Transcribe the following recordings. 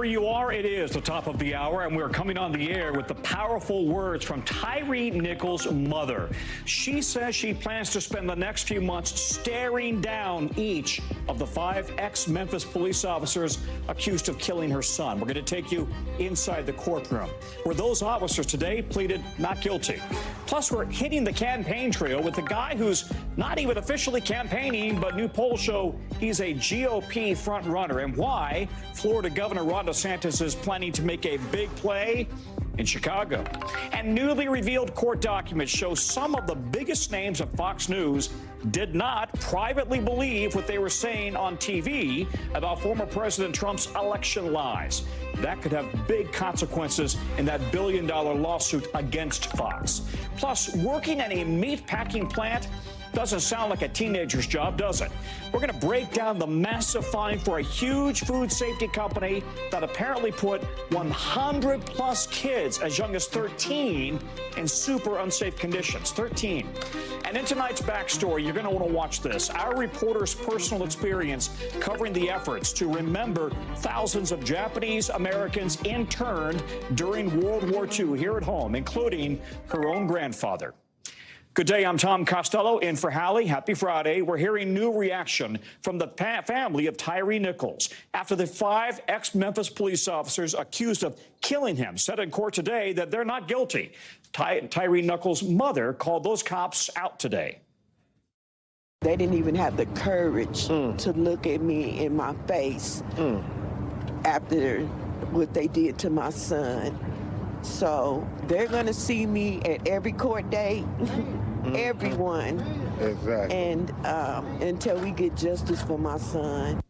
wherever you are, it is the top of the hour, and we're coming on the air with the powerful words from Tyree Nichols' mother. She says she plans to spend the next few months staring down each of the 5 ex-Memphis police officers accused of killing her son. We're going to take you inside the courtroom, where those officers today pleaded not guilty. Plus, we're hitting the campaign trail with the guy who's not even officially campaigning, but new polls show he's a GOP frontrunner, and why Florida Governor DeSantis is planning to make a big play in Chicago. And newly revealed court documents show some of the biggest names of Fox News did not privately believe what they were saying on TV about former President Trump's election lies. That could have big consequences in that billion-dollar lawsuit against Fox. Plus, working in a meat-packing plant doesn't sound like a teenager's job, does it? We're going to break down the massive fine for a huge food safety company that apparently put 100-plus kids as young as 13 in super unsafe conditions. 13. And in tonight's backstory, you're going to want to watch this. Our reporter's personal experience covering the efforts to remember thousands of Japanese Americans interned during World War II here at home, including her own grandfather. Good day, I'm Tom Costello in for Hallie. Happy Friday. We're hearing new reaction from the family of Tyree Nichols after the 5 ex-Memphis police officers accused of killing him said in court today that they're not guilty. Tyree Nichols' mother called those cops out today. They didn't even have the courage to look at me in my face after what they did to my son. So they're going to see me at every court date, everyone, exactly. And until we get justice for my son.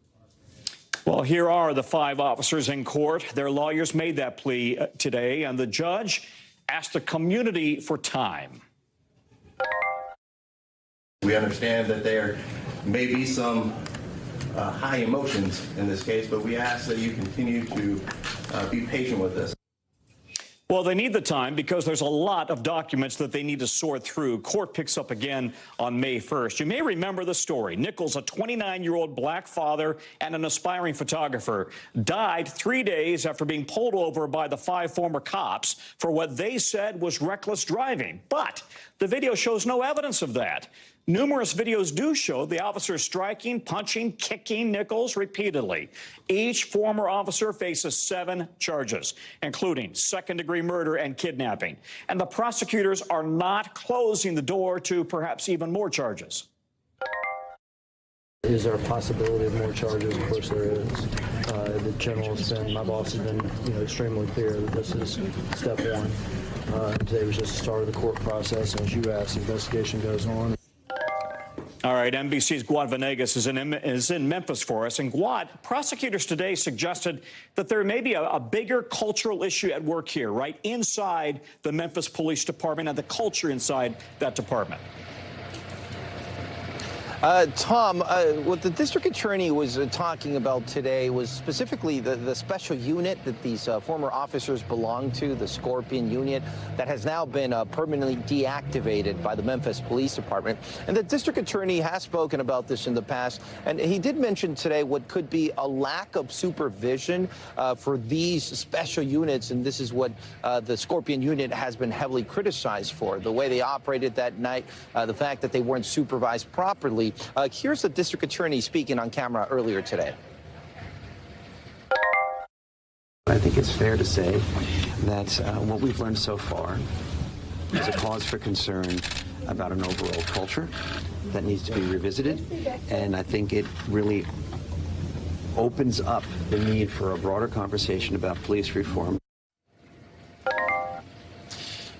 Well, here are the 5 officers in court. Their lawyers made that plea today, and the judge asked the community for time. We understand that there may be some high emotions in this case, but we ask that you continue to be patient with us. Well, they need the time because there's a lot of documents that they need to sort through. Court picks up again on May 1st. You may remember the story. Nichols, a 29-year-old black father and an aspiring photographer, died 3 days after being pulled over by the 5 former cops for what they said was reckless driving. But the video shows no evidence of that. Numerous videos do show the officers striking, punching, kicking Nichols repeatedly. Each former officer faces 7 charges, including second-degree murder and kidnapping. And the prosecutors are not closing the door to perhaps even more charges. Is there a possibility of more charges? Of course there is. The general has been, my boss has been, extremely clear that this is step 1. Today was just the start of the court process, and as you asked, the investigation goes on. All right, NBC's Juan Venegas is in Memphis for us. And Juan, prosecutors today suggested that there may be a bigger cultural issue at work here, right, inside the Memphis Police Department and the culture inside that department. Tom, what the district attorney was talking about today was specifically the special unit that these former officers belong to, the Scorpion unit, that has now been permanently deactivated by the Memphis Police Department. And the district attorney has spoken about this in the past, and he did mention today what could be a lack of supervision for these special units, and this is what the Scorpion unit has been heavily criticized for, the way they operated that night, the fact that they weren't supervised properly. Here's the district attorney speaking on camera earlier today. I think it's fair to say that what we've learned so far is a cause for concern about an overall culture that needs to be revisited, and I think it really opens up the need for a broader conversation about police reform.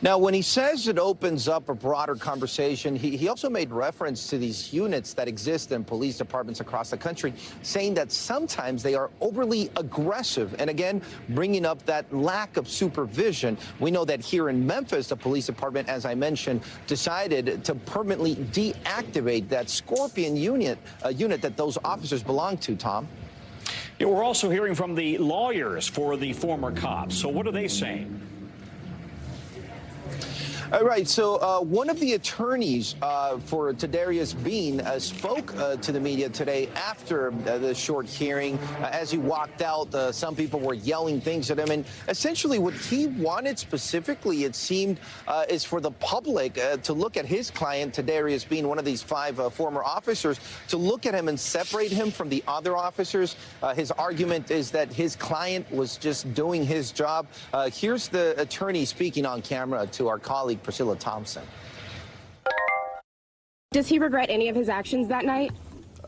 Now, when he says it opens up a broader conversation, he also made reference to these units that exist in police departments across the country, saying that sometimes they are overly aggressive, and again, bringing up that lack of supervision. We know that here in Memphis, the police department, as I mentioned, decided to permanently deactivate that Scorpion unit, a unit that those officers belong to, Tom. Yeah, we're also hearing from the lawyers for the former cops. So what are they saying? All right, so one of the attorneys for Tadarius Bean spoke to the media today after the short hearing. As he walked out, some people were yelling things at him. And essentially what he wanted specifically, it seemed, is for the public to look at his client, Tadarius Bean, one of these 5 former officers, to look at him and separate him from the other officers. His argument is that his client was just doing his job. Here's the attorney speaking on camera to our colleague, Priscilla Thompson. Does he regret any of his actions that night?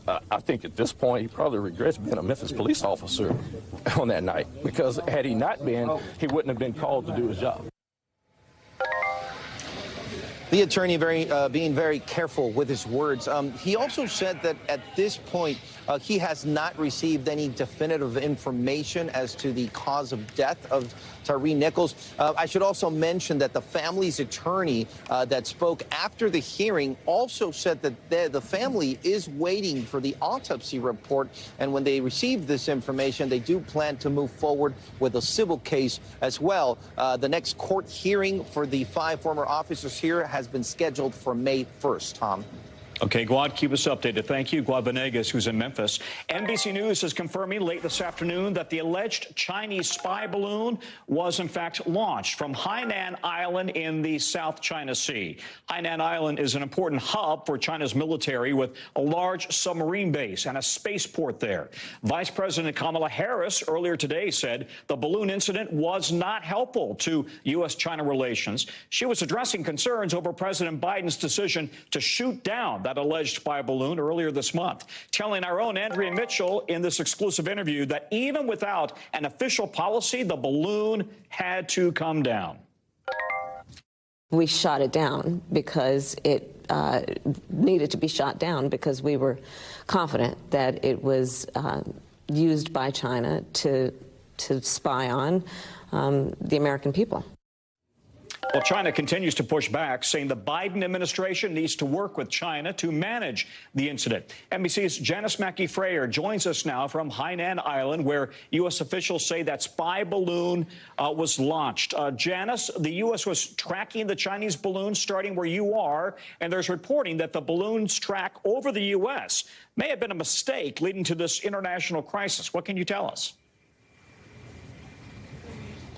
I think at this point he probably regrets being a Memphis police officer on that night, because had he not been, he wouldn't have been called to do his job. The attorney being very careful with his words. He also said that at this point, he has not received any definitive information as to the cause of death of Tyree Nichols. I should also mention that the family's attorney that spoke after the hearing also said that the family is waiting for the autopsy report. And when they receive this information, they do plan to move forward with a civil case as well. The next court hearing for the 5 former officers here has been scheduled for May 1st, Tom. Okay, Guad, keep us updated. Thank you. Guad Venegas, who's in Memphis. NBC News is confirming late this afternoon that the alleged Chinese spy balloon was, in fact, launched from Hainan Island in the South China Sea. Hainan Island is an important hub for China's military with a large submarine base and a spaceport there. Vice President Kamala Harris earlier today said the balloon incident was not helpful to U.S.-China relations. She was addressing concerns over President Biden's decision to shoot down that alleged spy balloon earlier this month, telling our own Andrea Mitchell in this exclusive interview that even without an official policy, the balloon had to come down. We shot it down because it needed to be shot down because we were confident that it was used by China to spy on the American people. Well, China continues to push back, saying the Biden administration needs to work with China to manage the incident. NBC's Janice Mackey Frayer joins us now from Hainan Island, where U.S. officials say that spy balloon was launched. Janice, the U.S. was tracking the Chinese balloon starting where you are, and there's reporting that the balloon's track over the U.S. may have been a mistake leading to this international crisis. What can you tell us?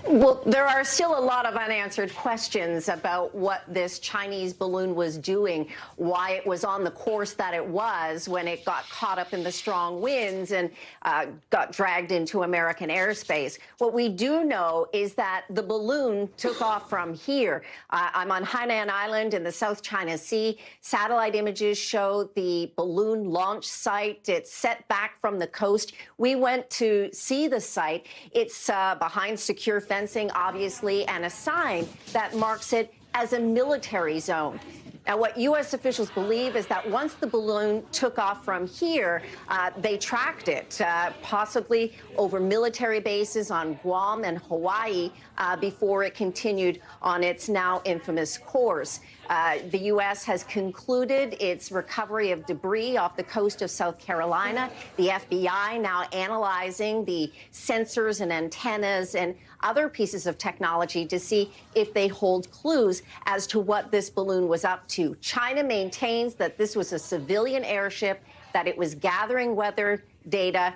Well, there are still a lot of unanswered questions about what this Chinese balloon was doing, why it was on the course that it was when it got caught up in the strong winds and got dragged into American airspace. What we do know is that the balloon took off from here. I'm on Hainan Island in the South China Sea. Satellite images show the balloon launch site. It's set back from the coast. We went to see the site. It's behind secure fencing, obviously, and a sign that marks it as a military zone. Now, what U.S. officials believe is that once the balloon took off from here, they tracked it, possibly over military bases on Guam and Hawaii, before it continued on its now infamous course. The U.S. has concluded its recovery of debris off the coast of South Carolina. The FBI now analyzing the sensors and antennas and other pieces of technology to see if they hold clues as to what this balloon was up to. China maintains that this was a civilian airship, that it was gathering weather data,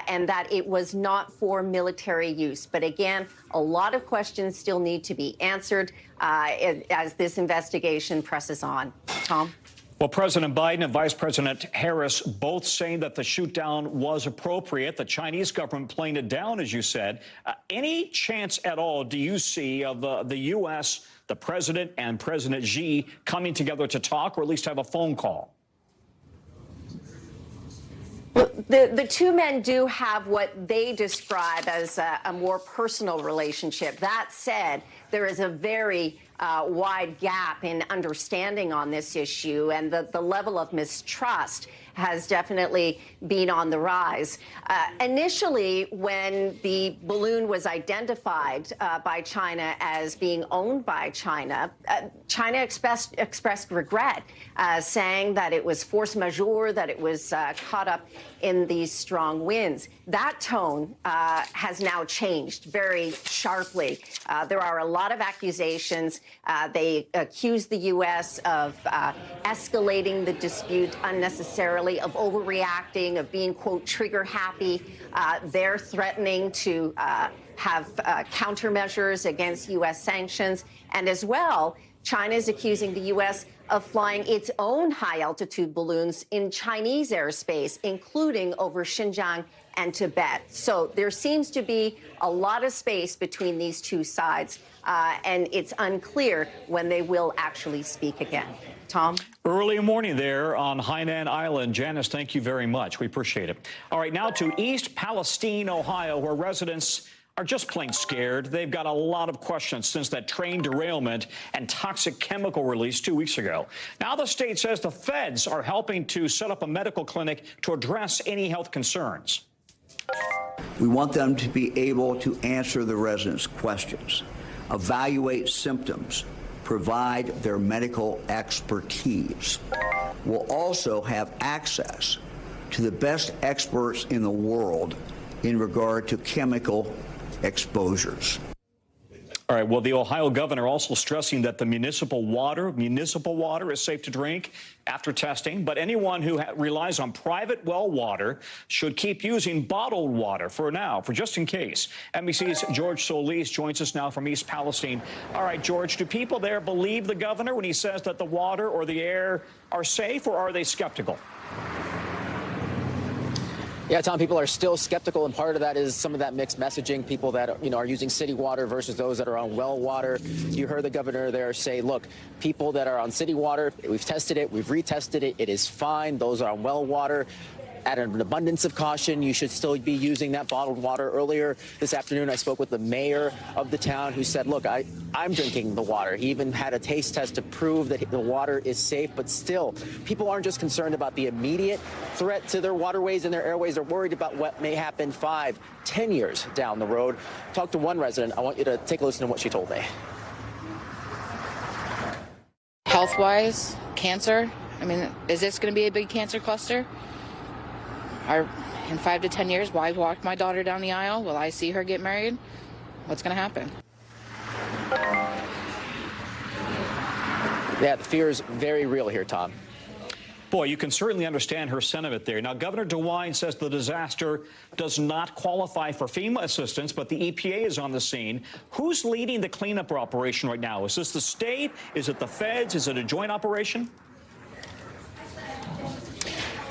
and that it was not for military use. But again, a lot of questions still need to be answered as this investigation presses on. Tom? Well, President Biden and Vice President Harris both saying that the shoot-down was appropriate. The Chinese government playing it down, as you said. Any chance at all do you see of the U.S., the president and President Xi coming together to talk or at least have a phone call? Well, the two men do have what they describe as a more personal relationship. That said, there is a very wide gap in understanding on this issue, and the level of mistrust has definitely been on the rise. Initially, when the balloon was identified by China as being owned by China, China expressed regret, saying that it was force majeure, that it was caught up in these strong winds. That tone has now changed very sharply. There are a lot of accusations. They accuse the U.S. of escalating the dispute unnecessarily, of overreacting, of being, quote, trigger happy. They're threatening to have countermeasures against U.S. sanctions. And as well, China is accusing the U.S. of flying its own high-altitude balloons in Chinese airspace, including over Xinjiang and Tibet. So there seems to be a lot of space between these two sides, and it's unclear when they will actually speak again. Tom? Early morning there on Hainan Island. Janice, thank you very much. We appreciate it. All right, now to East Palestine, Ohio, where residents are just plain scared. They've got a lot of questions since that train derailment and toxic chemical release 2 weeks ago. Now the state says the feds are helping to set up a medical clinic to address any health concerns. We want them to be able to answer the residents' questions, evaluate symptoms, provide their medical expertise. We'll also have access to the best experts in the world in regard to chemical exposures. All right, well, the Ohio governor also stressing that the municipal water is safe to drink after testing, but anyone who relies on private well water should keep using bottled water for now, for just in case. NBC's George Solis joins us now from East Palestine. All right, George, do people there believe the governor when he says that the water or the air are safe, or are they skeptical? Yeah, Tom, people are still skeptical, and part of that is some of that mixed messaging. People that are using city water versus those that are on well water. You heard the governor there say, look, people that are on city water, we've tested it, we've retested it, it is fine. Those are on well water. At an abundance of caution, you should still be using that bottled water. Earlier this afternoon, I spoke with the mayor of the town who said, look, I'm drinking the water. He even had a taste test to prove that the water is safe. But still, people aren't just concerned about the immediate threat to their waterways and their airways. They're worried about what may happen 5, 10 years down the road. Talk to one resident. I want you to take a listen to what she told me. Health-wise, cancer. I mean, is this going to be a big cancer cluster? In 5 to 10 years, will I walk my daughter down the aisle? Will I see her get married? What's going to happen? Yeah, the fear is very real here, Tom. Boy, you can certainly understand her sentiment there. Now, Governor DeWine says the disaster does not qualify for FEMA assistance, but the EPA is on the scene. Who's leading the cleanup operation right now? Is this the state? Is it the feds? Is it a joint operation?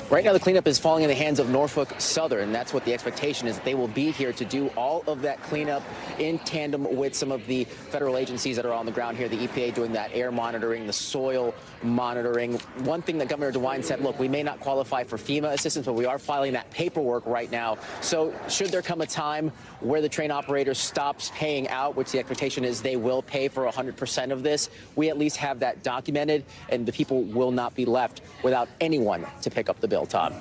Right now, the cleanup is falling in the hands of Norfolk Southern. That's what the expectation is, that they will be here to do all of that cleanup in tandem with some of the federal agencies that are on the ground here, the EPA doing that air monitoring, the soil monitoring. One thing that Governor DeWine said, look, we may not qualify for FEMA assistance, but we are filing that paperwork right now. So should there come a time where the train operator stops paying out, which the expectation is they will pay for 100% of this, we at least have that documented, and the people will not be left without anyone to pick up the bill. Todd.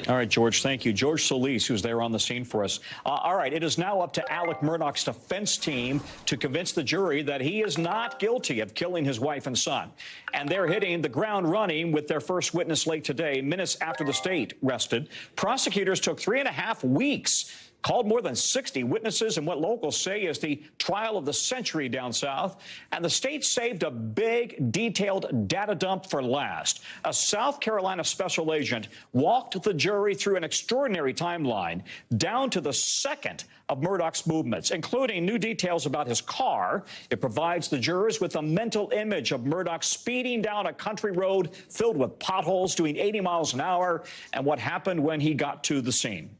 All right, George, thank you. George Solis, who's there on the scene for us. All right, it is now up to Alec Murdoch's defense team to convince the jury that he is not guilty of killing his wife and son. And they're hitting the ground running with their first witness late today, minutes after the state rested. Prosecutors took 3.5 weeks, called more than 60 witnesses in what locals say is the trial of the century down south. And the state saved a big, detailed data dump for last. A South Carolina special agent walked the jury through an extraordinary timeline down to the second of Murdoch's movements, including new details about his car. It provides the jurors with a mental image of Murdoch speeding down a country road filled with potholes, doing 80 miles an hour, and what happened when he got to the scene.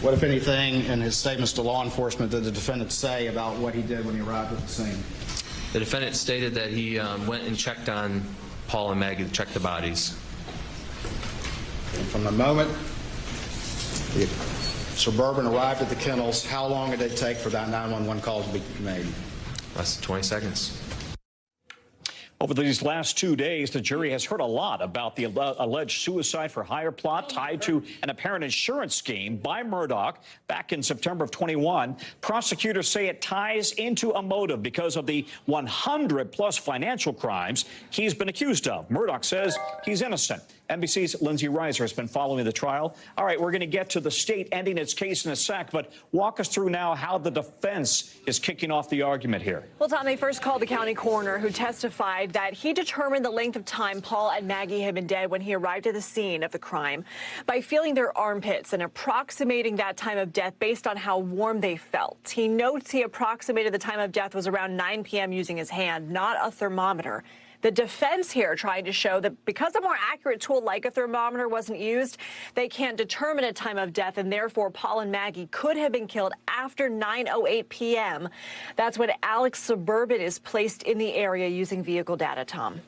What, if anything, in his statements to law enforcement did the defendant say about what he did when he arrived at the scene? The defendant stated that he went and checked on Paul and Maggie, checked the bodies. And from the moment the Suburban arrived at the kennels, how long did it take for that 911 call to be made? Less than 20 seconds. Over these last 2 days, the jury has heard a lot about the alleged suicide for hire plot tied to an apparent insurance scheme by Murdoch back in September of 21. Prosecutors say it ties into a motive because of the 100-plus financial crimes he's been accused of. Murdoch says he's innocent. NBC's Lindsay Reiser has been following the trial. All right, we're going to get to the state ending its case in a sec, but walk us through now how the defense is kicking off the argument here. Well, Tom, they first called the county coroner, who testified that he determined the length of time Paul and Maggie had been dead when he arrived at the scene of the crime by feeling their armpits and approximating that time of death based on how warm they felt. He notes he approximated the time of death was around 9 p.m. using his hand, not a thermometer. The defense here trying to show that because a more accurate tool like a thermometer wasn't used, they can't determine a time of death, and therefore Paul and Maggie could have been killed after 9:08 p.m. That's when Alex Suburban is placed in the area using vehicle data, Tom.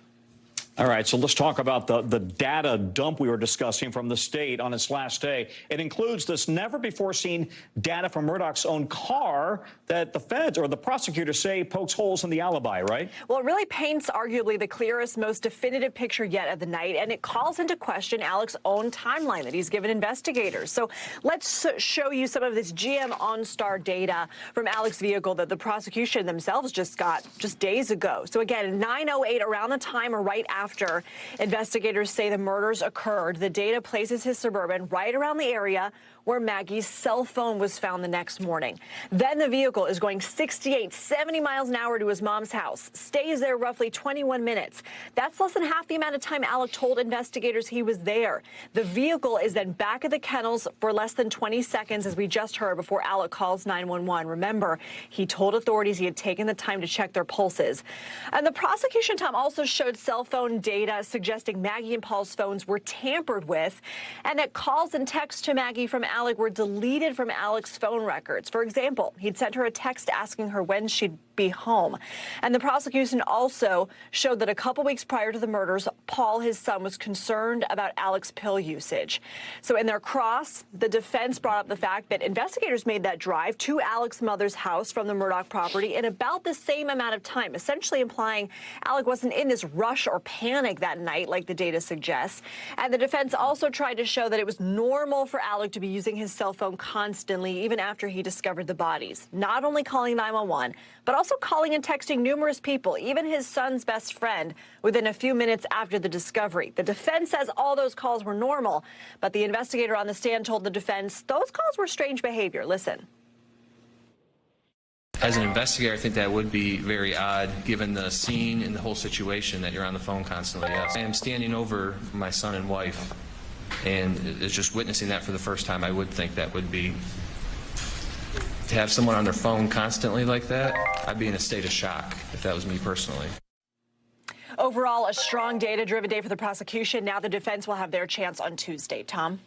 All right, so let's talk about the data dump we were discussing from the state on its last day. It includes this never-before-seen data from Murdoch's own car that the feds or the prosecutors say pokes holes in the alibi, right? Well, it really paints arguably the clearest, most definitive picture yet of the night, and it calls into question Alex's own timeline that he's given investigators. So let's show you some of this GM OnStar data from Alex's vehicle that the prosecution themselves just got just days ago. So again, 9:08, around the time or right after investigators say the murders occurred, the data places his Suburban right around the area where Maggie's cell phone was found the next morning. Then the vehicle is going 68, 70 miles an hour to his mom's house, stays there roughly 21 minutes. That's less than half the amount of time Alec told investigators he was there. The vehicle is then back at the kennels for less than 20 seconds, as we just heard, before Alec calls 911. Remember, he told authorities he had taken the time to check their pulses. And the prosecution, Tom, also showed cell phone data suggesting Maggie and Paul's phones were tampered with, and that calls and texts to Maggie from Alec were deleted from Alec's phone records. For example, he'd sent her a text asking her when she'd be home. And the prosecution also showed that a couple weeks prior to the murders, Paul, his son, was concerned about Alec's pill usage. So in their cross, the defense brought up the fact that investigators made that drive to Alec's mother's house from the Murdoch property in about the same amount of time, essentially implying Alec wasn't in this rush or panic that night, like the data suggests. And the defense also tried to show that it was normal for Alec to be using his cell phone constantly, even after he discovered the bodies, not only calling 911, but also calling and texting numerous people, even his son's best friend, within a few minutes after the discovery. The defense says all those calls were normal, but the investigator on the stand told the defense those calls were strange behavior. Listen. As an investigator, I think that would be very odd, given the scene and the whole situation, that you're on the phone constantly. Yes. I am standing over my son and wife, and it's just witnessing that for the first time. I would think that would be, to have someone on their phone constantly like that, I'd be in a state of shock if that was me personally. Overall, a strong data-driven day for the prosecution. Now the defense will have their chance on Tuesday. Tom?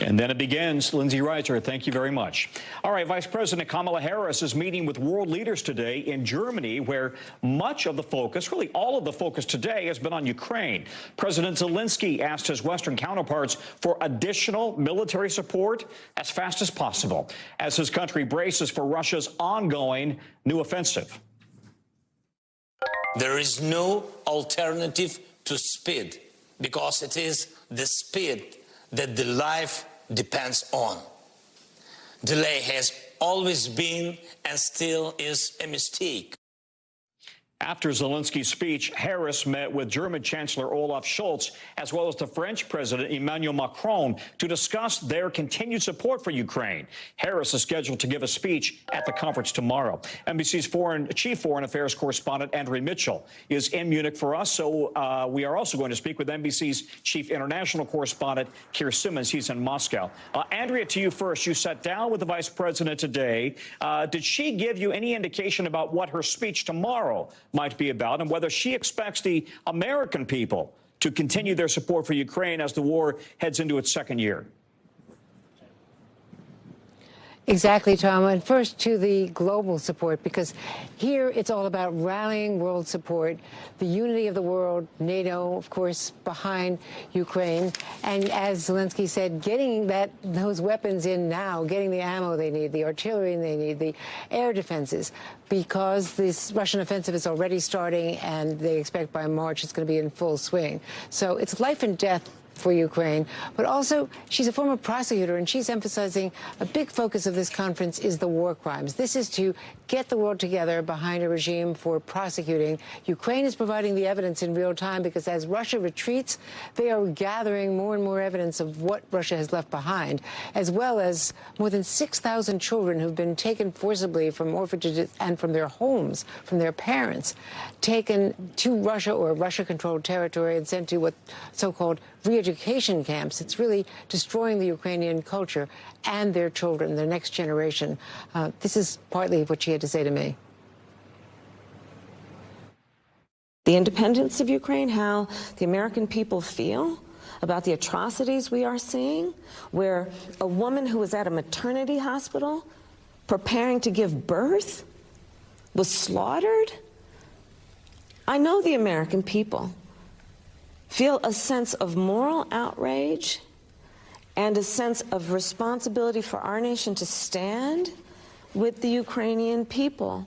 And then it begins. Lindsay Reiser, thank you very much. All right, Vice President Kamala Harris is meeting with world leaders today in Germany, where much of the focus, really all of the focus today, has been on Ukraine. President Zelenskyy asked his Western counterparts for additional military support as fast as possible, as his country braces for Russia's ongoing new offensive. There is no alternative to speed, because it is the speed that the life depends on. Delay has always been and still is a mistake. After Zelenskyy's speech, Harris met with German Chancellor Olaf Scholz, as well as the French President Emmanuel Macron, to discuss their continued support for Ukraine. Harris is scheduled to give a speech at the conference tomorrow. NBC's Chief Foreign Affairs correspondent Andrea Mitchell is in Munich for us, so we are also going to speak with NBC's Chief International Correspondent Keir Simmons. He's in Moscow. Andrea, to you first. You sat down with the Vice President today. Did she give you any indication about what her speech tomorrow might be about, and whether she expects the American people to continue their support for Ukraine as the war heads into its second year? Exactly, Tom. And first to the global support, because here it's all about rallying world support, the unity of the world, NATO, of course, behind Ukraine. And as Zelenskyy said, getting those weapons in now, getting the ammo they need, the artillery they need, the air defenses, because this Russian offensive is already starting and they expect by March it's going to be in full swing. So it's life and death for Ukraine, but also she's a former prosecutor, and she's emphasizing a big focus of this conference is the war crimes. This is to get the world together behind a regime for prosecuting. Ukraine is providing the evidence in real time because as Russia retreats, they are gathering more and more evidence of what Russia has left behind, as well as more than 6,000 children who've been taken forcibly from orphanages and from their homes, from their parents, taken to Russia or Russia-controlled territory and sent to what so-called re-education camps. It's really destroying the Ukrainian culture and their children, their next generation. This is partly what she had to say to me. The independence of Ukraine, how the American people feel about the atrocities we are seeing, where a woman who was at a maternity hospital preparing to give birth was slaughtered. I know the American people feel a sense of moral outrage and a sense of responsibility for our nation to stand with the Ukrainian people.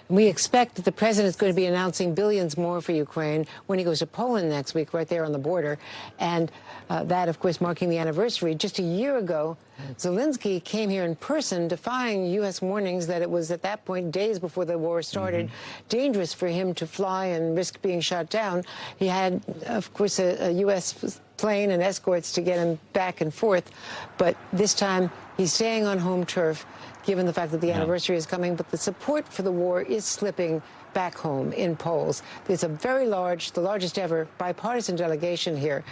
We expect that the president is going to be announcing billions more for Ukraine when he goes to Poland next week, right there on the border. And that, of course, marking the anniversary. Just a year ago, Zelenskyy came here in person, defying U.S. warnings that it was at that point, days before the war started, dangerous for him to fly and risk being shot down. He had, of course, a U.S. plane and escorts to get him back and forth. But this time, he's staying on home turf, given the fact that the anniversary is coming, but the support for the war is slipping back home in polls. There's a very large, the largest ever bipartisan delegation here.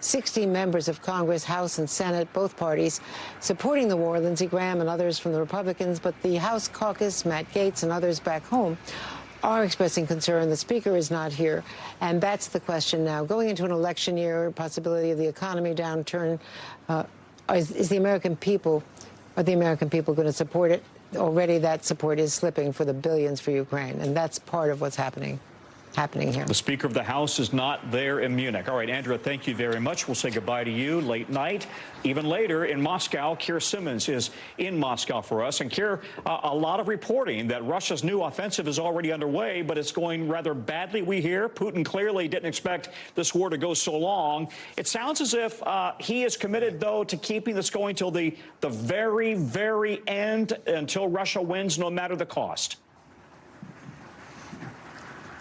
60 members of Congress, House and Senate, both parties, supporting the war, Lindsey Graham and others from the Republicans, but the House caucus, Matt Gaetz and others back home, are expressing concern. The Speaker is not here, and that's the question now. Going into an election year, possibility of the economy downturn, is the American people... Are the American people going to support it? Already that support is slipping for the billions for Ukraine, and that's part of what's happening here. The Speaker of the House is not there in Munich. All right, Andrea, thank you very much. We'll say goodbye to you late night. Even later in Moscow, Keir Simmons is in Moscow for us. And Keir, a lot of reporting that Russia's new offensive is already underway, but it's going rather badly, we hear. Putin clearly didn't expect this war to go so long. It sounds as if he is committed, though, to keeping this going till the very, very end, until Russia wins, no matter the cost.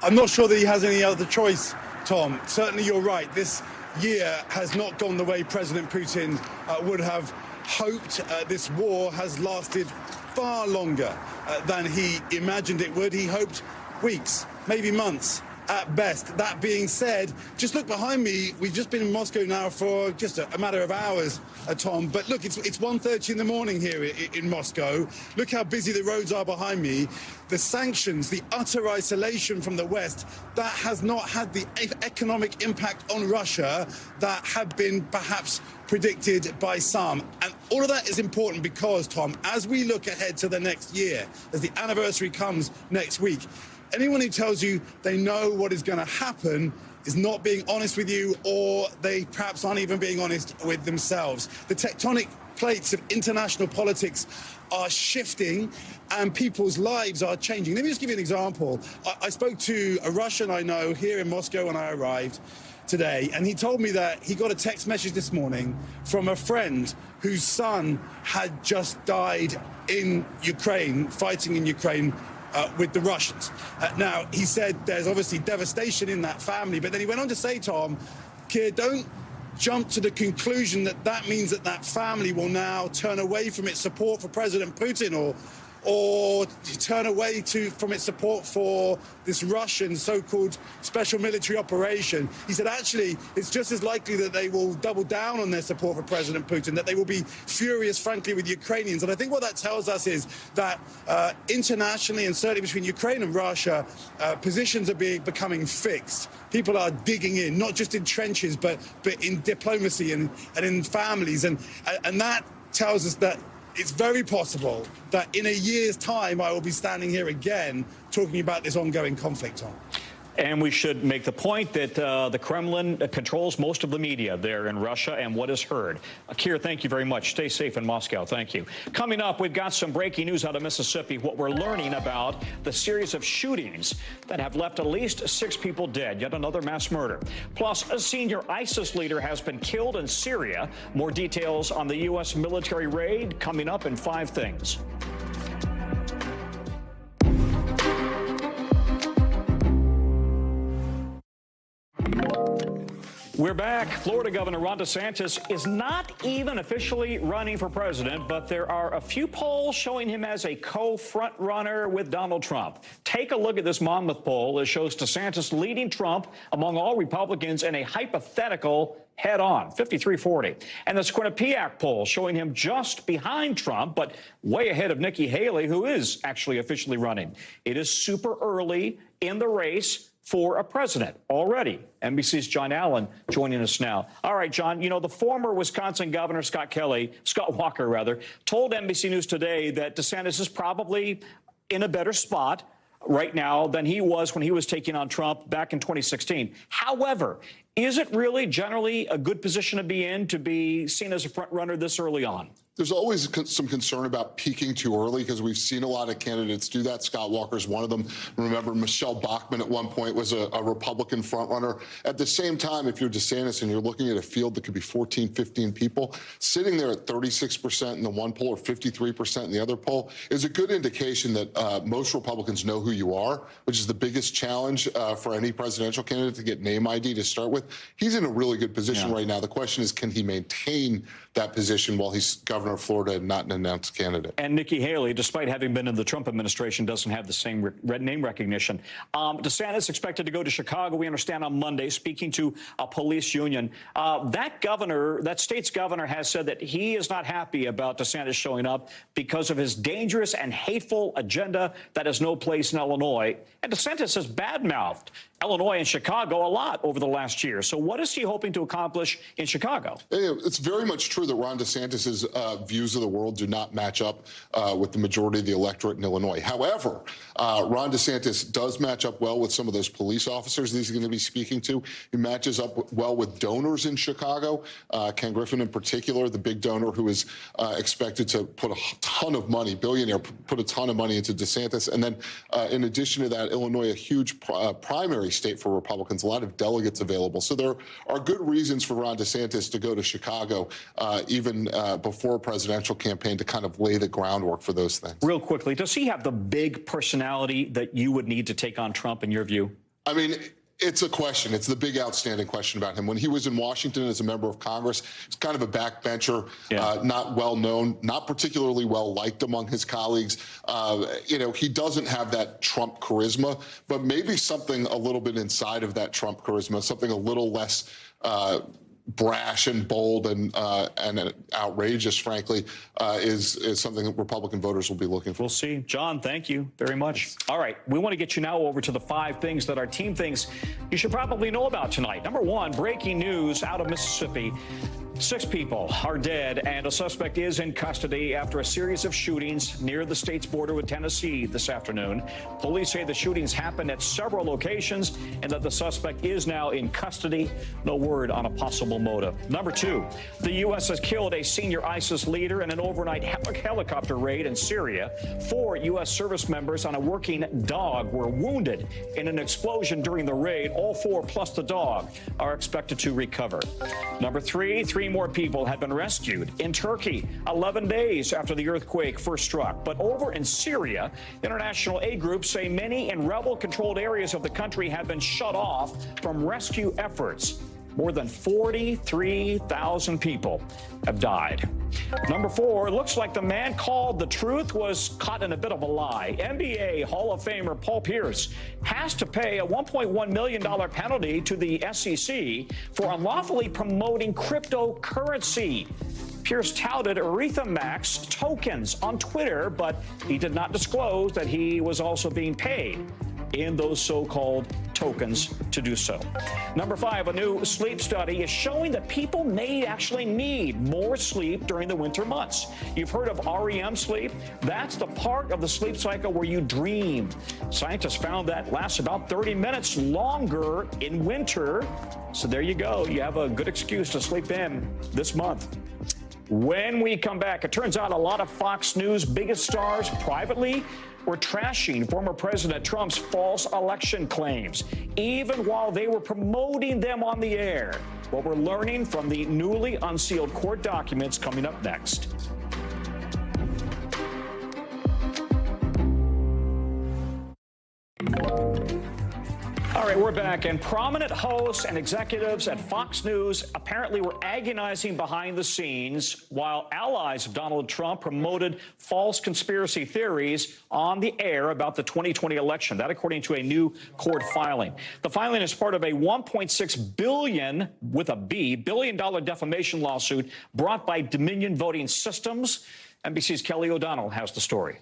I'm not sure that he has any other choice, Tom. Certainly you're right. This year has not gone the way President Putin would have hoped. This war has lasted far longer than he imagined it would. He hoped weeks, maybe months at best. That being said, just look behind me. We've just been in Moscow now for just a matter of hours, Tom. But look, it's 1:30 in the morning here in Moscow. Look how busy the roads are behind me. The sanctions, the utter isolation from the West, that has not had the economic impact on Russia that had been perhaps predicted by some. And all of that is important because, Tom, as we look ahead to the next year, as the anniversary comes next week, anyone who tells you they know what is going to happen is not being honest with you, or they perhaps aren't even being honest with themselves. The tectonic plates of international politics are shifting and people's lives are changing. Let me just give you an example. I spoke to a Russian I know here in Moscow when I arrived today, and he told me that he got a text message this morning from a friend whose son had just died in Ukraine, fighting in Ukraine with the Russians. Now, he said there's obviously devastation in that family, but then he went on to say, Tom, Keir, don't jump to the conclusion that that means that that family will now turn away from its support for President Putin or turn away from its support for this Russian so-called special military operation. He said, actually, it's just as likely that they will double down on their support for President Putin, that they will be furious, frankly, with Ukrainians. And I think what that tells us is that internationally, and certainly between Ukraine and Russia, positions are becoming fixed. People are digging in, not just in trenches, but in diplomacy and in families. And that tells us that it's very possible that in a year's time, I will be standing here again talking about this ongoing conflict, Tom. And we should make the point that the Kremlin controls most of the media there in Russia and what is heard. Keir, thank you very much. Stay safe in Moscow. Thank you. Coming up, we've got some breaking news out of Mississippi, what we're learning about the series of shootings that have left at least 6 people dead, yet another mass murder. Plus, a senior ISIS leader has been killed in Syria. More details on the U.S. military raid coming up in 5 things. We're back. Florida Governor Ron DeSantis is not even officially running for president, but there are a few polls showing him as a co-front runner with Donald Trump. Take a look at this Monmouth poll. It shows DeSantis leading Trump among all Republicans in a hypothetical head-on, 53-40. And the Quinnipiac poll showing him just behind Trump, but way ahead of Nikki Haley, who is actually officially running. It is super early in the race for a president already. NBC's John Allen joining us now. All right, John, you know, the former Wisconsin governor, Scott Walker, told NBC News today that DeSantis is probably in a better spot right now than he was when he was taking on Trump back in 2016. However, is it really generally a good position to be in, to be seen as a front runner this early on? There's always some concern about peaking too early because we've seen a lot of candidates do that. Scott Walker's one of them. Remember, Michelle Bachmann at one point was a Republican frontrunner. At the same time, if you're DeSantis and you're looking at a field that could be 14, 15 people, sitting there at 36% in the one poll or 53% in the other poll is a good indication that most Republicans know who you are, which is the biggest challenge for any presidential candidate to get name ID to start with. He's in a really good position right now. The question is, can he maintain that position while he's governor of Florida and not an announced candidate? And Nikki Haley, despite having been in the Trump administration, doesn't have the same name recognition. DeSantis expected to go to Chicago, we understand, on Monday, speaking to a police union. That state's governor has said that he is not happy about DeSantis showing up because of his dangerous and hateful agenda that has no place in Illinois. And DeSantis has badmouthed Illinois and Chicago a lot over the last year. So what is he hoping to accomplish in Chicago? It's very much true that Ron DeSantis's views of the world do not match up with the majority of the electorate in Illinois. However, Ron DeSantis does match up well with some of those police officers that he's going to be speaking to. He matches up well with donors in Chicago. Ken Griffin in particular, the big donor who is expected to put a ton of money, billionaire, put a ton of money into DeSantis. And then in addition to that, Illinois, a huge primary state for Republicans, a lot of delegates available. So there are good reasons for Ron DeSantis to go to Chicago even before a presidential campaign to kind of lay the groundwork for those things. Real quickly, does he have the big personality that you would need to take on Trump in your view? I mean, it's a question. It's the big outstanding question about him. When he was in Washington as a member of Congress, he's kind of a backbencher, not well known, not particularly well liked among his colleagues. You know, he doesn't have that Trump charisma, but maybe something a little bit inside of that Trump charisma, something a little less brash and bold and outrageous, frankly, is something that Republican voters will be looking for. We'll see. John, thank you very much. All right, we want to get you now over to the 5 things that our team thinks you should probably know about tonight. Number 1, breaking news out of Mississippi. 6 people are dead, and a suspect is in custody after a series of shootings near the state's border with Tennessee this afternoon. Police say the shootings happened at several locations and that the suspect is now in custody. No word on a possible motive. Number 2, the U.S. has killed a senior ISIS leader in an overnight helicopter raid in Syria. 4 U.S. service members on a working dog were wounded in an explosion during the raid. All 4 plus the dog are expected to recover. Number 3, 3 more people have been rescued in Turkey 11 days after the earthquake first struck. But over in Syria, international aid groups say many in rebel-controlled areas of the country have been shut off from rescue efforts. More than 43,000 people have died. Number 4, it looks like the man called the truth was caught in a bit of a lie. NBA Hall of Famer Paul Pierce has to pay a $1.1 million penalty to the SEC for unlawfully promoting cryptocurrency. Pierce touted EtherMax tokens on Twitter, but he did not disclose that he was also being paid. in those so-called tokens to do so. Number 5, a new sleep study is showing that people may actually need more sleep during the winter months. You've heard of REM sleep? That's the part of the sleep cycle where you dream. Scientists found that lasts about 30 minutes longer in winter. So there you go. You have a good excuse to sleep in this month. When we come back, it turns out a lot of Fox News' biggest stars privately were trashing former President Trump's false election claims, even while they were promoting them on the air. What we're learning from the newly unsealed court documents coming up next. All right, we're back, and prominent hosts and executives at Fox News apparently were agonizing behind the scenes while allies of Donald Trump promoted false conspiracy theories on the air about the 2020 election. That, according to a new court filing. The filing is part of a $1.6 billion, with a B, billion-dollar defamation lawsuit brought by Dominion Voting Systems. NBC's Kelly O'Donnell has the story.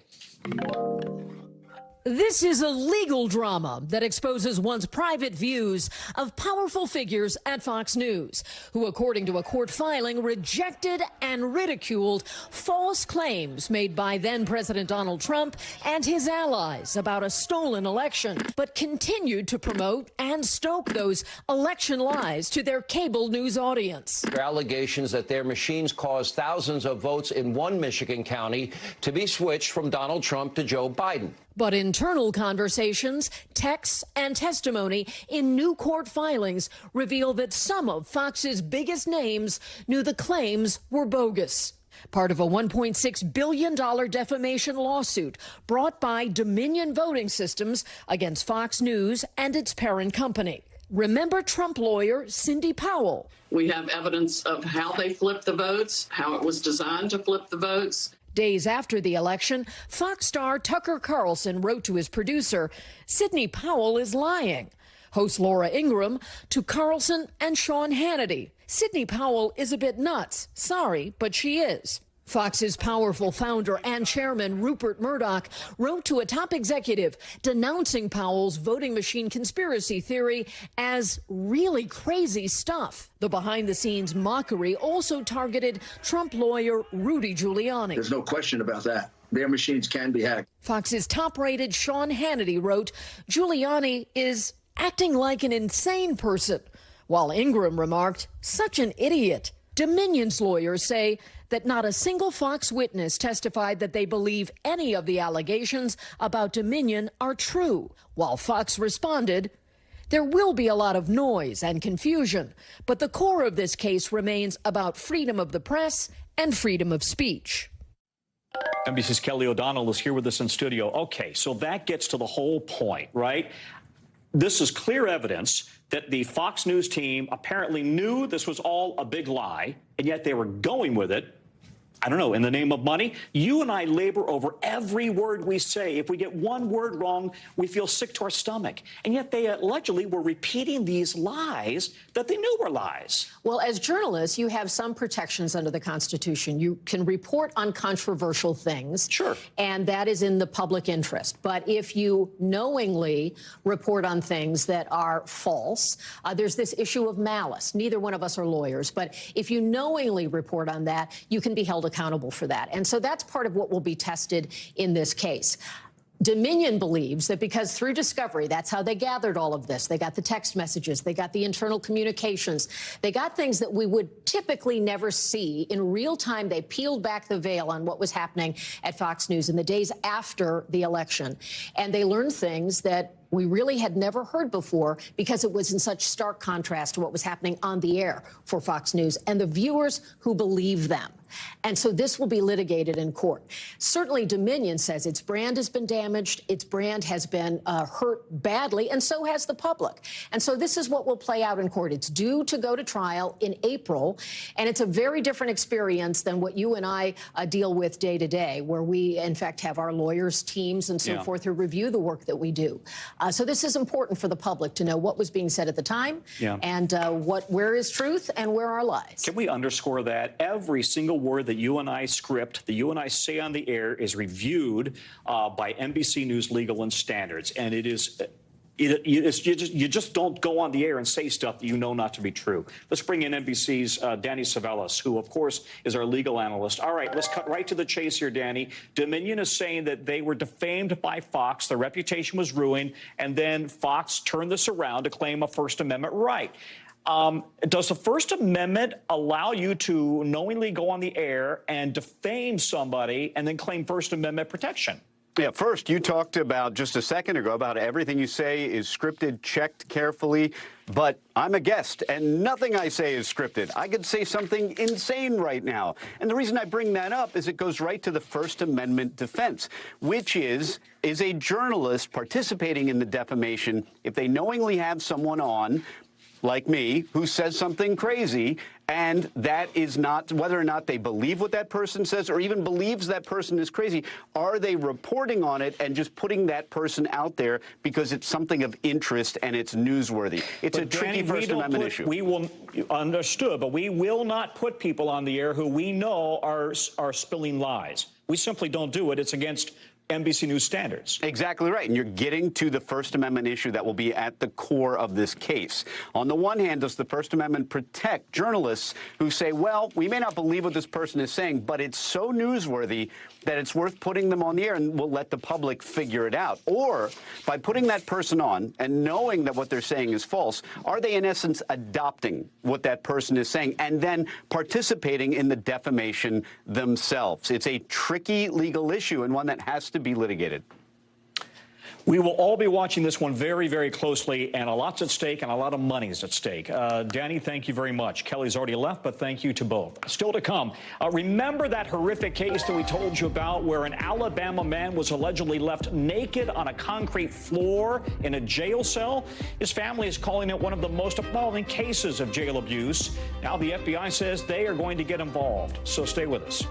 This is a legal drama that exposes one's private views of powerful figures at Fox News, who, according to a court filing, rejected and ridiculed false claims made by then-President Donald Trump and his allies about a stolen election, but continued to promote and stoke those election lies to their cable news audience. There are allegations that their machines caused thousands of votes in one Michigan county to be switched from Donald Trump to Joe Biden. But internal conversations, texts, and testimony in new court filings reveal that some of Fox's biggest names knew the claims were bogus. Part of a $1.6 billion defamation lawsuit brought by Dominion Voting Systems against Fox News and its parent company. Remember Trump lawyer Cindy Powell? We have evidence of how they flipped the votes, how it was designed to flip the votes. Days after the election, Fox star Tucker Carlson wrote to his producer, Sidney Powell is lying. Host Laura Ingraham to Carlson and Sean Hannity. Sidney Powell is a bit nuts. Sorry, but she is. Fox's powerful founder and chairman, Rupert Murdoch, wrote to a top executive denouncing Powell's voting machine conspiracy theory as really crazy stuff. The behind-the-scenes mockery also targeted Trump lawyer Rudy Giuliani. There's no question about that. Their machines can be hacked. Fox's top-rated Sean Hannity wrote, Giuliani is acting like an insane person, while Ingraham remarked, such an idiot. Dominion's lawyers say that not a single Fox witness testified that they believe any of the allegations about Dominion are true, while Fox responded, there will be a lot of noise and confusion, but the core of this case remains about freedom of the press and freedom of speech. NBC's Kelly O'Donnell is here with us in studio. Okay, so that gets to the whole point, right? This is clear evidence that the Fox News team apparently knew this was all a big lie, and yet they were going with it. I don't know, in the name of money. You and I labor over every word we say. If we get one word wrong, we feel sick to our stomach. And yet they allegedly were repeating these lies that they knew were lies. Well, as journalists, you have some protections under the Constitution. You can report on controversial things. Sure. And that is in the public interest. But if you knowingly report on things that are false, there's this issue of malice. Neither one of us are lawyers. But if you knowingly report on that, you can be held accountable for that. And so that's part of what will be tested in this case. Dominion believes that because through discovery, that's how they gathered all of this. They got the text messages, they got the internal communications, they got things that we would typically never see. In real time, they peeled back the veil on what was happening at Fox News in the days after the election. And they learned things that we really had never heard before because it was in such stark contrast to what was happening on the air for Fox News and the viewers who believe them. And so this will be litigated in court. Certainly, Dominion says its brand has been damaged, its brand has been hurt badly, and so has the public. And so this is what will play out in court. It's due to go to trial in April, and it's a very different experience than what you and I deal with day to day, where we, in fact, have our lawyers, teams, and so forth who review the work that we do. So this is important for the public to know what was being said at the time and where is truth and where are lies. Can we underscore that? Every single word that you and I script, that you and I say on the air is reviewed by NBC News Legal and Standards. And it is... You just don't go on the air and say stuff that you know not to be true. Let's bring in NBC's Danny Savelis, who, of course, is our legal analyst. All right, let's cut right to the chase here, Danny. Dominion is saying that they were defamed by Fox. Their reputation was ruined, and then Fox turned this around to claim a First Amendment right. Does the First Amendment allow you to knowingly go on the air and defame somebody and then claim First Amendment protection? Yeah, first, you talked about just a second ago about everything you say is scripted, checked carefully, but I'm a guest, and nothing I say is scripted. I could say something insane right now. And the reason I bring that up is it goes right to the First Amendment defense, which is a journalist participating in the defamation if they knowingly have someone on, like me, who says something crazy, and that is not, whether or not they believe what that person says or even believes that person is crazy, are they reporting on it and just putting that person out there because it's something of interest and it's newsworthy? It's a tricky First Amendment issue. We will, understood, but we will not put people on the air who we know are spilling lies. We simply don't do it. It's against NBC News standards. Exactly right. And you're getting to the First Amendment issue that will be at the core of this case. On the one hand, does the First Amendment protect journalists who say, well, we may not believe what this person is saying, but it's so newsworthy that it's worth putting them on the air and we'll let the public figure it out? Or by putting that person on and knowing that what they're saying is false, are they in essence adopting what that person is saying and then participating in the defamation themselves? It's a tricky legal issue and one that has to be litigated. We will all be watching this one very, very closely, and a lot's at stake and a lot of money is at stake. Danny, thank you very much. Kelly's already left, but thank you to both. Still to come, remember that horrific case that we told you about where an Alabama man was allegedly left naked on a concrete floor in a jail cell? His family is calling it one of the most appalling cases of jail abuse. Now the FBI says they are going to get involved, so stay with us.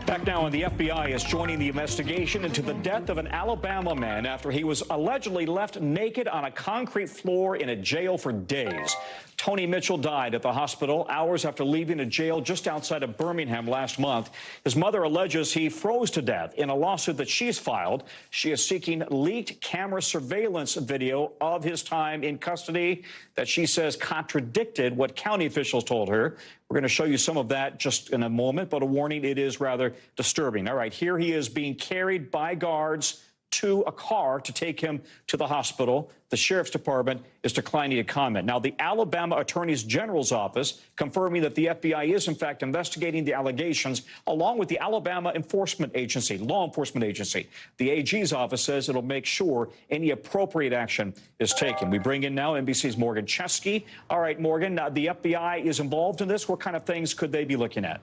Back now, and the FBI is joining the investigation into the death of an Alabama man after he was allegedly left naked on a concrete floor in a jail for days. Tony Mitchell died at the hospital hours after leaving a jail just outside of Birmingham last month. His mother alleges he froze to death in a lawsuit that she's filed. She is seeking leaked camera surveillance video of his time in custody that she says contradicted what county officials told her. We're going to show you some of that just in a moment, but a warning, it is rather disturbing. All right, here he is being carried by guards to a car to take him to the hospital. The sheriff's department is declining to comment. Now, the Alabama Attorney General's office confirming that the FBI is, in fact, investigating the allegations, along with the Alabama Enforcement Agency, law enforcement agency. The AG's office says it'll make sure any appropriate action is taken. We bring in now NBC's Morgan Chesky. All right, Morgan, the FBI is involved in this. What kind of things could they be looking at?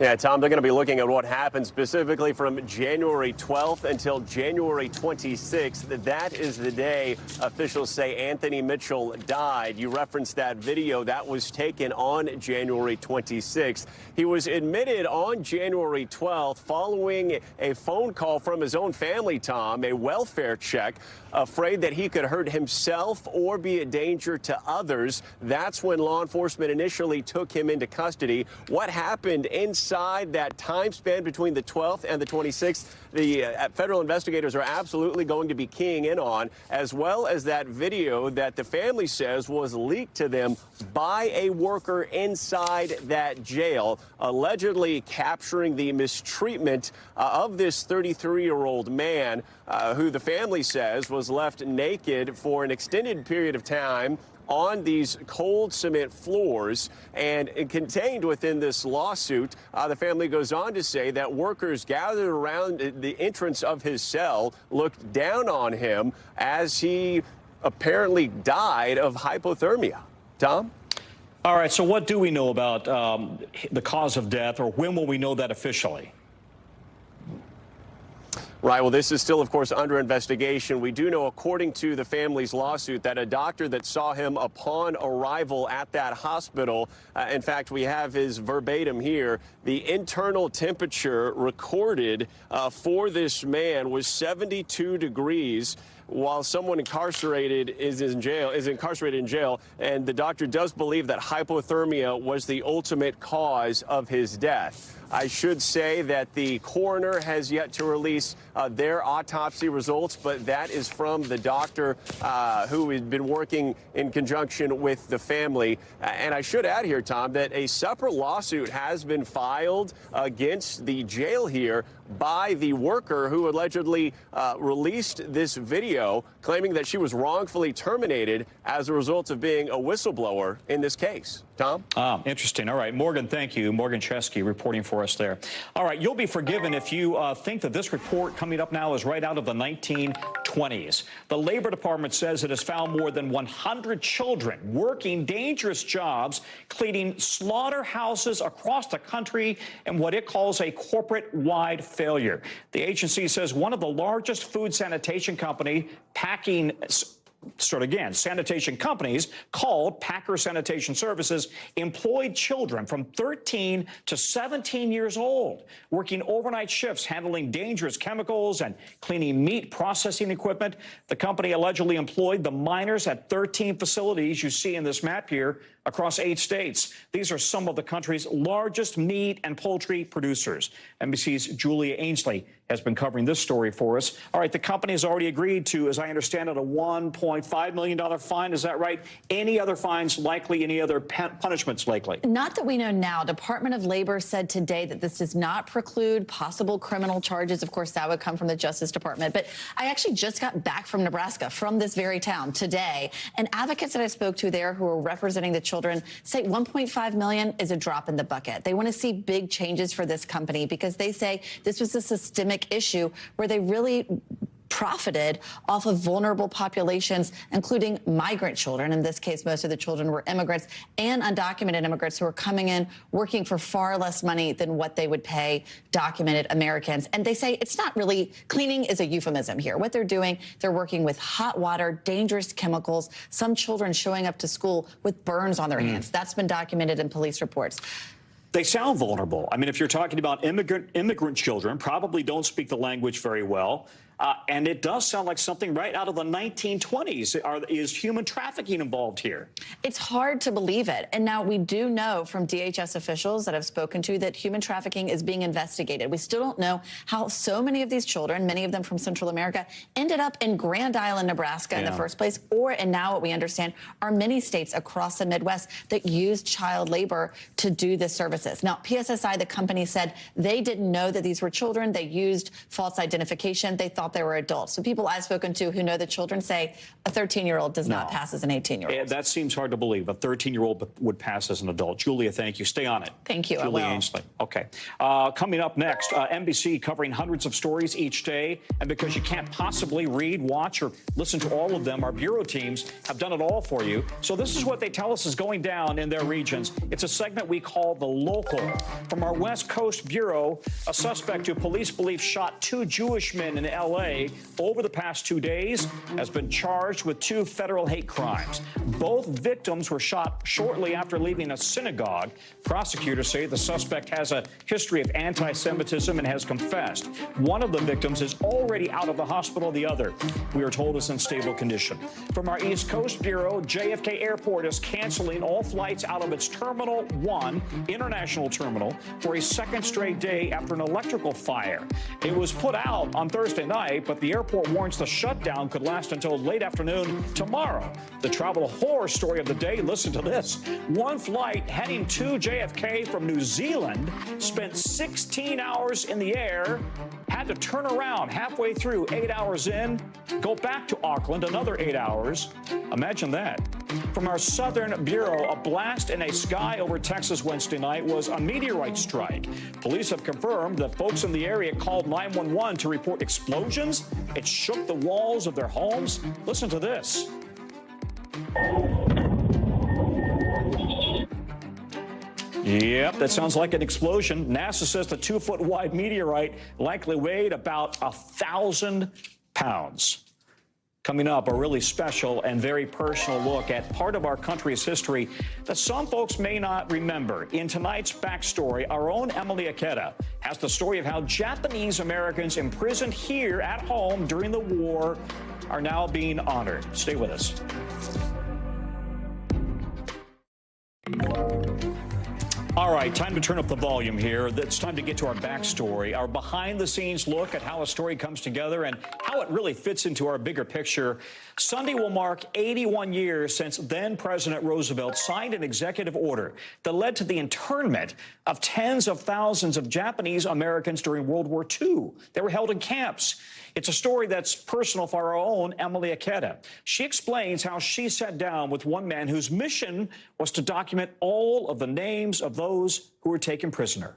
Yeah, Tom, they're going to be looking at what happened specifically from January 12th until January 26th. That is the day officials say Anthony Mitchell died. You referenced that video that was taken on January 26th. He was admitted on January 12th following a phone call from his own family, Tom, a welfare check, afraid that he could hurt himself or be a danger to others. That's when law enforcement initially took him into custody. What happened inside that time span between the 12th and the 26th, the federal investigators are absolutely going to be keying in on, as well as that video that the family says was leaked to them by a worker inside that jail, allegedly capturing the mistreatment of this 33-year-old man who the family says was left naked for an extended period of time on these cold cement floors. And contained within this lawsuit, the family goes on to say that workers gathered around the entrance of his cell looked down on him as he apparently died of hypothermia. Tom? All right, so what do we know about the cause of death, or when will we know that officially? Right. Well, this is still, of course, under investigation. We do know, according to the family's lawsuit, that a doctor that saw him upon arrival at that hospital, in fact, we have his verbatim here, the internal temperature recorded for this man was 72 degrees. While someone incarcerated is incarcerated in jail, and the doctor does believe that hypothermia was the ultimate cause of his death. I should say that the coroner has yet to release their autopsy results, but that is from the doctor who has been working in conjunction with the family. And I should add here, Tom, that a separate lawsuit has been filed against the jail here by the worker who allegedly released this video, claiming that she was wrongfully terminated as a result of being a whistleblower in this case. Tom? Interesting. All right. Morgan, thank you. Morgan Chesky reporting for us there. All right. You'll be forgiven if you think that this report coming up now is right out of the 1920s. The Labor Department says it has found more than 100 children working dangerous jobs, cleaning slaughterhouses across the country in what it calls a corporate-wide failure. The agency says one of the largest food sanitation company sanitation companies called Packer Sanitation Services employed children from 13 to 17 years old, working overnight shifts, handling dangerous chemicals and cleaning meat processing equipment. The company allegedly employed the minors at 13 facilities you see in this map here across 8 states. These are some of the country's largest meat and poultry producers. NBC's Julia Ainsley has been covering this story for us. All right, the company has already agreed to, as I understand it, a $1.5 million fine. Is that right? Any other fines likely? Any other punishments likely? Not that we know now. Department of Labor said today that this does not preclude possible criminal charges. Of course, that would come from the Justice Department. But I actually just got back from Nebraska, from this very town today. And advocates that I spoke to there who are representing the children say $1.5 million is a drop in the bucket. They want to see big changes for this company because they say this was a systemic issue where they really profited off of vulnerable populations, including migrant children. In this case, most of the children were immigrants and undocumented immigrants who were coming in working for far less money than what they would pay documented Americans. And they say it's not really, cleaning is a euphemism here. What they're doing, they're working with hot water, dangerous chemicals, some children showing up to school with burns on their hands. That's been documented in police reports. They sound vulnerable. I mean, if you're talking about immigrant children, probably don't speak the language very well. And it does sound like something right out of the 1920s. Is human trafficking involved here? It's hard to believe it. And now we do know from DHS officials that I've spoken to that human trafficking is being investigated. We still don't know how so many of these children, many of them from Central America, ended up in Grand Island, Nebraska in the first place, and now what we understand are many states across the Midwest that use child labor to do this services. Now, PSSI, the company, said they didn't know that these were children. They used false identification. They thought they were adults. So people I've spoken to who know the children say a 13-year-old does not pass as an 18-year-old. That seems hard to believe. A 13-year-old would pass as an adult. Julia, thank you. Stay on it. Thank you. Julia Ainsley. Okay. Coming up next, NBC covering hundreds of stories each day. And because you can't possibly read, watch, or listen to all of them, our bureau teams have done it all for you. So this is what they tell us is going down in their regions. It's a segment we call The Local. From our West Coast Bureau, a suspect who police believe shot 2 Jewish men in L.A. over the past 2 days has been charged with 2 federal hate crimes. Both victims were shot shortly after leaving a synagogue. Prosecutors say the suspect has a history of anti-Semitism and has confessed. One of the victims is already out of the hospital. The other, we are told, is in stable condition. From our East Coast Bureau, JFK Airport is canceling all flights out of its Terminal 1 international terminal for a second straight day after an electrical fire. It was put out on Thursday night, but the airport warns the shutdown could last until late afternoon tomorrow. The travel horror story of the day, listen to this. One flight heading to JFK from New Zealand spent 16 hours in the air, had to turn around halfway through, 8 hours in, go back to Auckland, another 8 hours. Imagine that. From our Southern Bureau, a blast in a sky over Texas Wednesday night was a meteorite strike. Police have confirmed that folks in the area called 911 to report explosions. It shook the walls of their homes. Listen to this. Yep, that sounds like an explosion. NASA says the 2-foot-wide meteorite likely weighed about 1,000 pounds. Coming up, a really special and very personal look at part of our country's history that some folks may not remember. In tonight's Backstory, our own Emily Ikeda has the story of how Japanese Americans imprisoned here at home during the war are now being honored. Stay with us. All right, time to turn up the volume here. It's time to get to our backstory, our behind-the-scenes look at how a story comes together and how it really fits into our bigger picture. Sunday will mark 81 years since then-President Roosevelt signed an executive order that led to the internment of tens of thousands of Japanese Americans during World War II. They were held in camps. It's a story that's personal for our own Emily Ikeda. She explains how she sat down with one man whose mission was to document all of the names of those who were taken prisoner.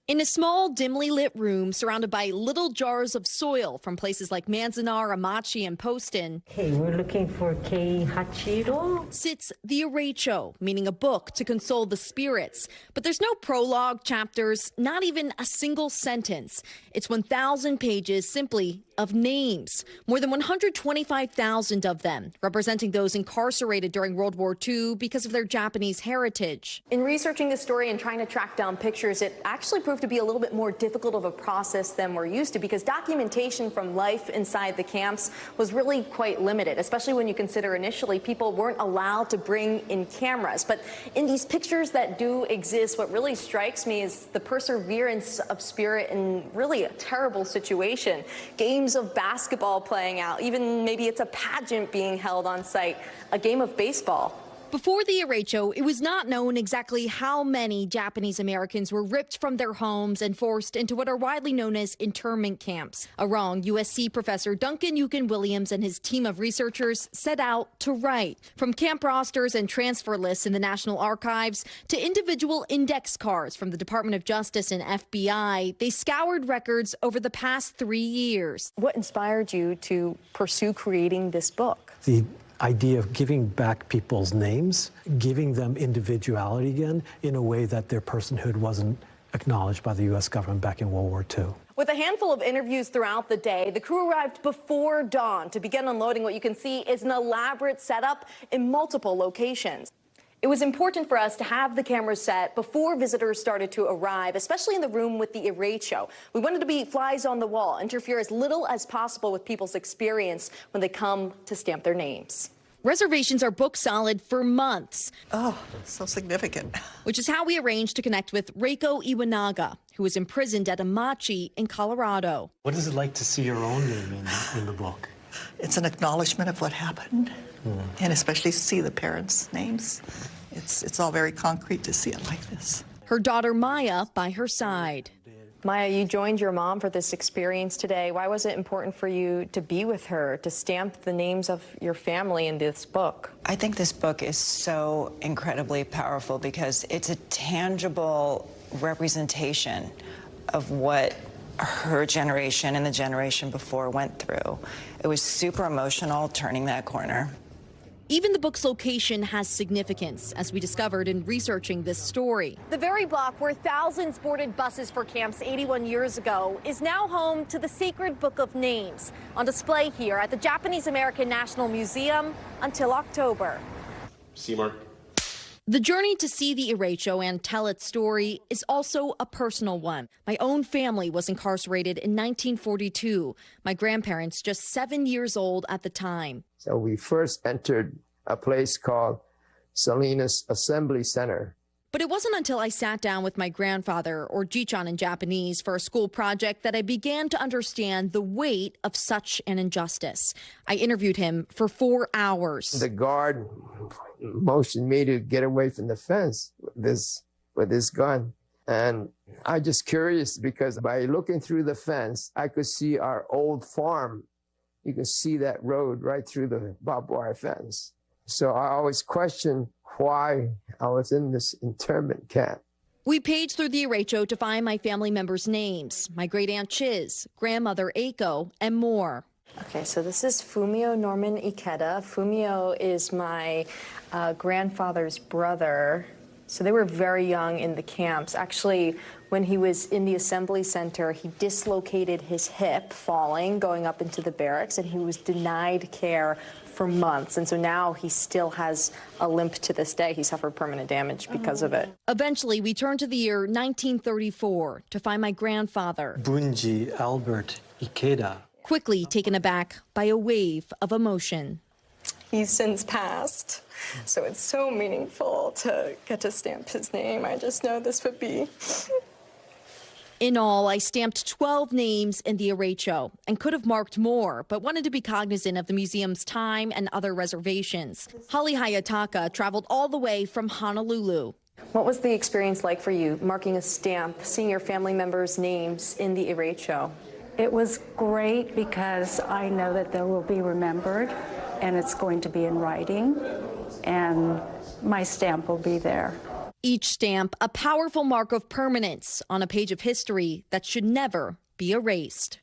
In a small, dimly lit room surrounded by little jars of soil from places like Manzanar, Amachi, and Poston. Okay, we're looking for Kei Hachiro. Sits the Ireicho, meaning a book to console the spirits. But there's no prologue, chapters, not even a single sentence. It's 1,000 pages simply of names, more than 125,000 of them, representing those incarcerated during World War II because of their Japanese heritage. In researching this story and trying to track down pictures, it actually proved to be a little bit more difficult of a process than we're used to, because documentation from life inside the camps was really quite limited, especially when you consider initially people weren't allowed to bring in cameras. But in these pictures that do exist, what really strikes me is the perseverance of spirit in really a terrible situation. Games of basketball playing out, even maybe it's a pageant being held on site, a game of baseball. Before the Ireicho, it was not known exactly how many Japanese Americans were ripped from their homes and forced into what are widely known as internment camps. A wrong USC professor Duncan Yukon-Williams and his team of researchers set out to write. From camp rosters and transfer lists in the National Archives to individual index cards from the Department of Justice and FBI, they scoured records over the past 3 years. What inspired you to pursue creating this book? The idea of giving back people's names, giving them individuality again in a way that their personhood wasn't acknowledged by the U.S. government back in World War II. With a handful of interviews throughout the day, the crew arrived before dawn to begin unloading. What you can see is an elaborate setup in multiple locations. It was important for us to have the cameras set before visitors started to arrive, especially in the room with the Ireicho. We wanted to be flies on the wall, interfere as little as possible with people's experience when they come to stamp their names. Reservations are booked solid for months. Oh, so significant. Which is how we arranged to connect with Reiko Iwanaga, who was imprisoned at Amachi in Colorado. What is it like to see your own name in the book? It's an acknowledgement of what happened, and especially to see the parents' names. It's all very concrete to see it like this. Her daughter Maya by her side. Maya, you joined your mom for this experience today. Why was it important for you to be with her, to stamp the names of your family in this book? I think this book is so incredibly powerful because it's a tangible representation of what her generation and the generation before went through. It was super emotional turning that corner. Even the book's location has significance, as we discovered in researching this story. The very block where thousands boarded buses for camps 81 years ago is now home to the Sacred Book of Names, on display here at the Japanese American National Museum until October. See, Mark. The journey to see the Ireicho and tell its story is also a personal one. My own family was incarcerated in 1942. My grandparents just 7 years old at the time. So we first entered a place called Salinas Assembly Center. But it wasn't until I sat down with my grandfather, or Jichan in Japanese, for a school project that I began to understand the weight of such an injustice. I interviewed him for 4 hours. The guard motioned me to get away from the fence with this gun. And I just curious because by looking through the fence, I could see our old farm. You can see that road right through the barbed wire fence. So I always questioned why I was in this internment camp. We paged through the Ireicho to find my family members' names, my great-aunt Chiz, grandmother Aiko, and more. Okay, so this is Fumio Norman Ikeda. Fumio is my grandfather's brother. So they were very young in the camps. Actually, when he was in the assembly center, he dislocated his hip falling, going up into the barracks, and he was denied care for months. And so now he still has a limp to this day. He suffered permanent damage because of it. Eventually, we turn to the year 1934 to find my grandfather, Bunji Albert Ikeda, quickly taken aback by a wave of emotion. He's since passed, so it's so meaningful to get to stamp his name. I just know this would be... In all, I stamped 12 names in the derecho and could have marked more, but wanted to be cognizant of the museum's time and other reservations. Hallie Hayataka traveled all the way from Honolulu. What was the experience like for you, marking a stamp, seeing your family members' names in the derecho? It was great because I know that they will be remembered, and it's going to be in writing, and my stamp will be there. Each stamp a powerful mark of permanence on a page of history that should never be erased.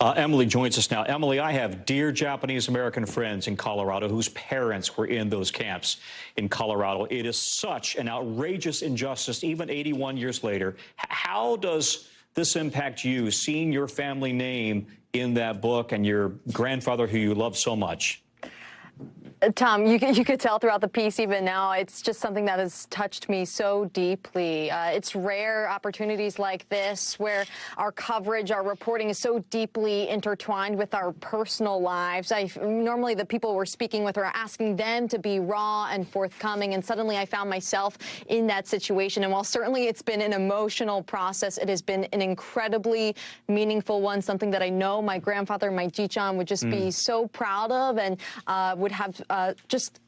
Emily joins us now. Emily, I have dear Japanese American friends in Colorado whose parents were in those camps in Colorado. It is such an outrageous injustice, even 81 years later. How does this impact you, seeing your family name in that book and your grandfather who you love so much? Tom, you could tell throughout the piece, even now, it's just something that has touched me so deeply. It's rare opportunities like this where our coverage, our reporting is so deeply intertwined with our personal lives. Normally the people we're speaking with are asking them to be raw and forthcoming, and suddenly I found myself in that situation. And while certainly it's been an emotional process, it has been an incredibly meaningful one, something that I know my grandfather, my Jichan, would just be so proud of, and would have just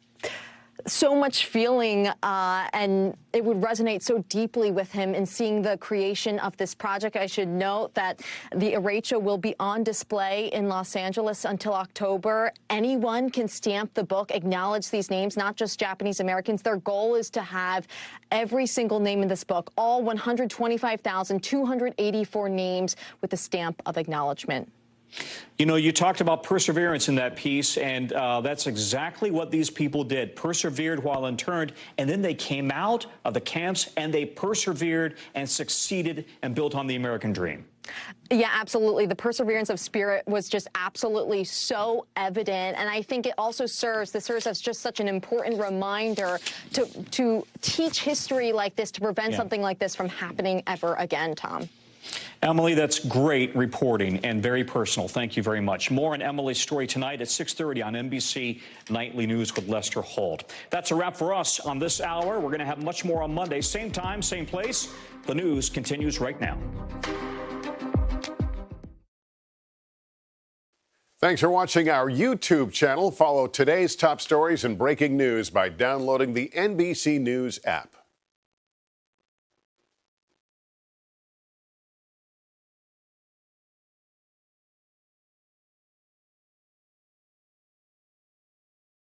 so much feeling, and it would resonate so deeply with him in seeing the creation of this project. I should note that the derecho will be on display in Los Angeles until October. Anyone can stamp the book, acknowledge these names, not just Japanese Americans. Their goal is to have every single name in this book, all 125,284 names, with a stamp of acknowledgement. You know, you talked about perseverance in that piece, and that's exactly what these people did. Persevered while interned, and then they came out of the camps, and they persevered and succeeded and built on the American dream. Yeah, absolutely. The perseverance of spirit was just absolutely so evident. And I think it also serves as just such an important reminder to teach history like this, to prevent something like this from happening ever again, Tom. Emily, that's great reporting and very personal. Thank you very much. More on Emily's story tonight at 6:30 on NBC Nightly News with Lester Holt. That's a wrap for us on this hour. We're going to have much more on Monday. Same time, same place. The news continues right now. Thanks for watching our YouTube channel. Follow today's top stories and breaking news by downloading the NBC News app.